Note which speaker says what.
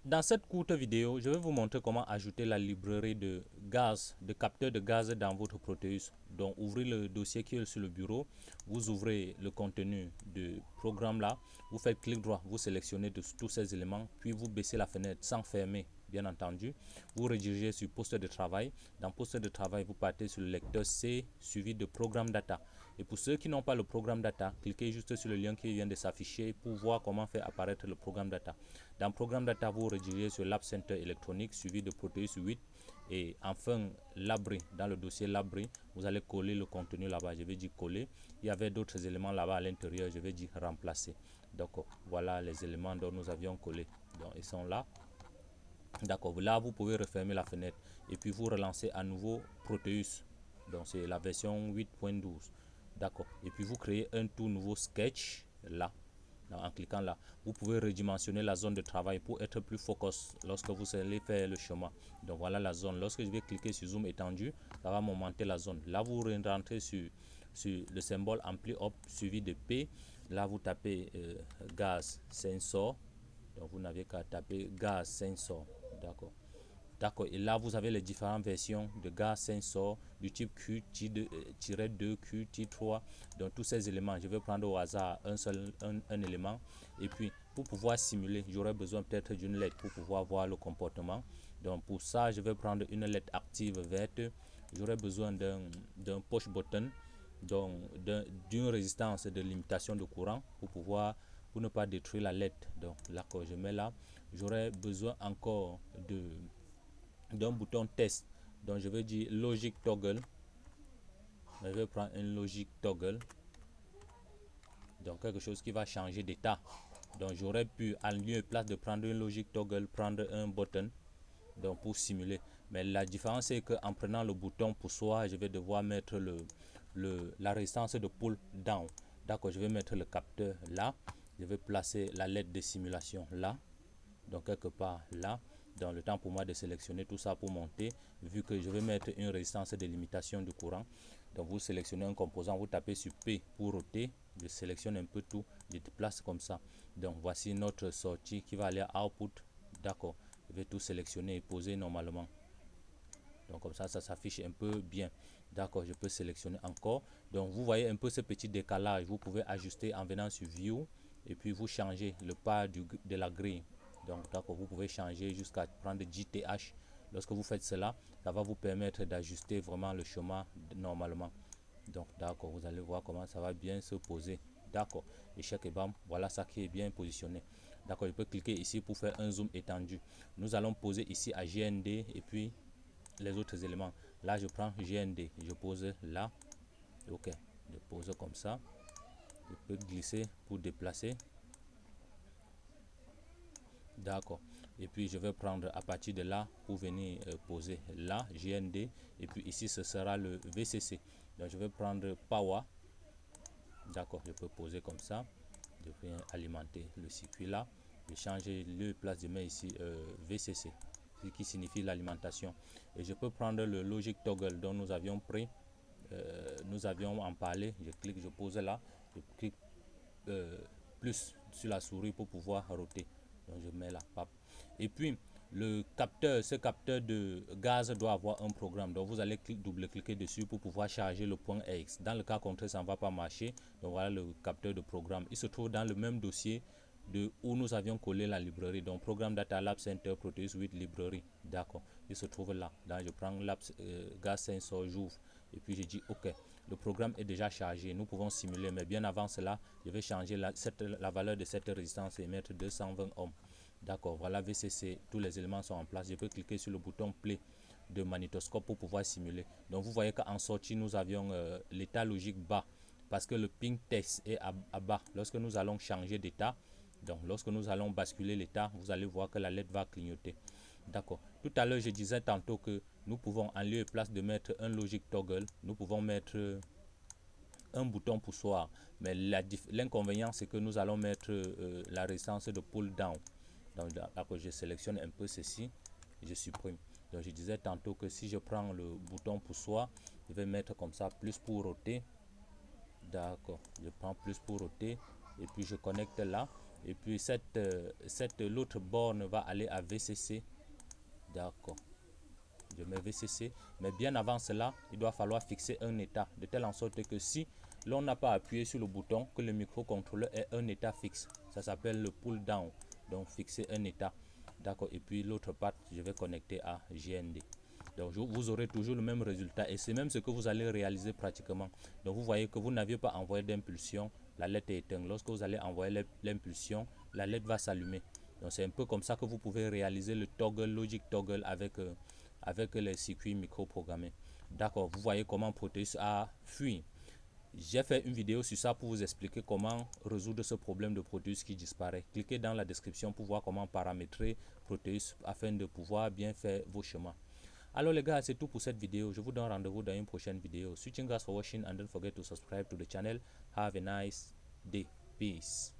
Speaker 1: Dans cette courte vidéo, je vais vous montrer comment ajouter la librairie de gaz, de capteurs de gaz dans votre Proteus. Donc, ouvrez le dossier qui est sur le bureau, vous ouvrez le contenu du programme là, vous faites clic droit, vous sélectionnez tous ces éléments, puis vous baissez la fenêtre sans fermer, bien entendu. Vous redirigez sur poste de travail. Dans poste de travail, vous partez sur le lecteur C suivi de programme data. Et pour ceux qui n'ont pas le programme data, cliquez juste sur le lien qui vient de s'afficher pour voir comment faire apparaître le programme data. Dans programme data, vous redirigez sur l'App Center électronique suivi de Proteus 8 et enfin l'abri. Dans le dossier l'abri, vous allez coller le contenu là-bas. Je vais dire coller. Il y avait d'autres éléments là-bas à l'intérieur. Je vais dire remplacer. Donc voilà les éléments dont nous avions collé. Donc ils sont là. D'accord. Là, vous pouvez refermer la fenêtre et puis vous relancez à nouveau Proteus. Donc c'est la version 8.12. D'accord. Et puis vous créez un tout nouveau sketch là. En cliquant là, vous pouvez redimensionner la zone de travail pour être plus focus lorsque vous allez faire le chemin. Donc voilà la zone. Lorsque je vais cliquer sur zoom étendu, ça va m'augmenter la zone. Là, vous rentrez sur le symbole ampli up suivi de P. Là, vous tapez gaz sensor. Donc vous n'avez qu'à taper gaz sensor. D'accord. D'accord, et là vous avez les différentes versions de gaz sensor du type Q-2, Q-3. Donc tous ces éléments, je vais prendre au hasard un élément. Et puis pour pouvoir simuler, j'aurai besoin peut-être d'une LED pour pouvoir voir le comportement. Donc pour ça, je vais prendre une LED active verte. J'aurai besoin d'un push button, donc d'une résistance de limitation de courant pour ne pas détruire la LED. Donc là que je mets là, j'aurai besoin encore d'un bouton test. Donc je vais dire logic toggle. Je vais prendre un logic toggle. Donc quelque chose qui va changer d'état. Donc j'aurais pu, en lieu et place de prendre une logic toggle, prendre un button. Donc pour simuler. Mais la différence c'est qu'en prenant le bouton pour soi, je vais devoir mettre la résistance de pull down. D'accord, je vais mettre le capteur là. Je vais placer la LED de simulation là. Donc quelque part là. Dans le temps pour moi de sélectionner tout ça pour monter, vu que je vais mettre une résistance de limitation du courant. Donc vous sélectionnez un composant, vous tapez sur P pour roter, je sélectionne un peu tout, je déplace comme ça. Donc voici notre sortie qui va aller à output. D'accord, je vais tout sélectionner et poser normalement. Donc comme ça s'affiche un peu bien. D'accord, je peux sélectionner encore. Donc vous voyez un peu ce petit décalage, vous pouvez ajuster en venant sur View et puis vous changez le pas de la grille. Donc d'accord, vous pouvez changer jusqu'à prendre JTH. Lorsque vous faites cela, ça va vous permettre d'ajuster vraiment le chemin normalement. Donc d'accord, vous allez voir comment ça va bien se poser. D'accord, échec et bam, voilà ça qui est bien positionné. D'accord, je peux cliquer ici pour faire un zoom étendu. Nous allons poser ici à GND et puis les autres éléments. Là je prends GND, je pose là. Ok, je pose comme ça. Je peux glisser pour déplacer. D'accord. Et puis je vais prendre à partir de là pour venir poser là, GND. Et puis ici ce sera le VCC. Donc je vais prendre Power. D'accord, je peux poser comme ça. Je vais alimenter le circuit là. Je change le place de main ici VCC, ce qui signifie l'alimentation. Et je peux prendre le logic toggle dont nous avions pris. Nous avions en parlé. Je clique, je pose là. Je clique plus sur la souris pour pouvoir roter. Donc je mets là, pap. Et puis le capteur, ce capteur de gaz doit avoir un programme. Donc vous allez double-cliquer dessus pour pouvoir charger le point X. Dans le cas contraire, ça ne va pas marcher. Donc voilà le capteur de programme. Il se trouve dans le même dossier où nous avions collé la librairie. Donc programme Data Lab Center Proteus 8 librairie. D'accord. Il se trouve là. Donc je prends gaz sensor, j'ouvre. Et puis je dis OK. Le programme est déjà chargé. Nous pouvons simuler. Mais bien avant cela, je vais changer la valeur de cette résistance et mettre 220 ohms. D'accord, voilà VCC, tous les éléments sont en place. Je peux cliquer sur le bouton play de magnétoscope pour pouvoir simuler. Donc vous voyez qu'en sortie, nous avions l'état logique bas parce que le ping test est à bas. Lorsque nous allons changer d'état, donc lorsque nous allons basculer l'état, vous allez voir que la LED va clignoter. D'accord. Tout à l'heure, je disais tantôt que nous pouvons, en lieu et place de mettre un logic toggle, nous pouvons mettre un bouton poussoir. Mais l'inconvénient, c'est que nous allons mettre la résistance de pull down. Donc là que je sélectionne un peu ceci, je supprime. Donc je disais tantôt que si je prends le bouton poussoir, je vais mettre comme ça plus pour roter. D'accord, je prends plus pour roter et puis je connecte là Et puis l'autre borne va aller à VCC. D'accord. Je mets VCC. Mais bien avant cela, il doit falloir fixer un état. De telle en sorte que si l'on n'a pas appuyé sur le bouton, que le microcontrôleur ait un état fixe. Ça s'appelle le pull down. Donc fixer un état. D'accord. Et puis l'autre part, je vais connecter à GND. Donc vous aurez toujours le même résultat. Et c'est même ce que vous allez réaliser pratiquement. Donc vous voyez que vous n'aviez pas envoyé d'impulsion. La LED est éteinte. Lorsque vous allez envoyer l'impulsion, la LED va s'allumer. Donc c'est un peu comme ça que vous pouvez réaliser le toggle, logic toggle avec les circuits microprogrammés. D'accord, vous voyez comment Proteus a fui. J'ai fait une vidéo sur ça pour vous expliquer comment résoudre ce problème de Proteus qui disparaît. Cliquez dans la description pour voir comment paramétrer Proteus afin de pouvoir bien faire vos schémas. Alors les gars, c'est tout pour cette vidéo. Je vous donne rendez-vous dans une prochaine vidéo. Switching guys for watching and don't forget to subscribe to the channel. Have a nice day. Peace.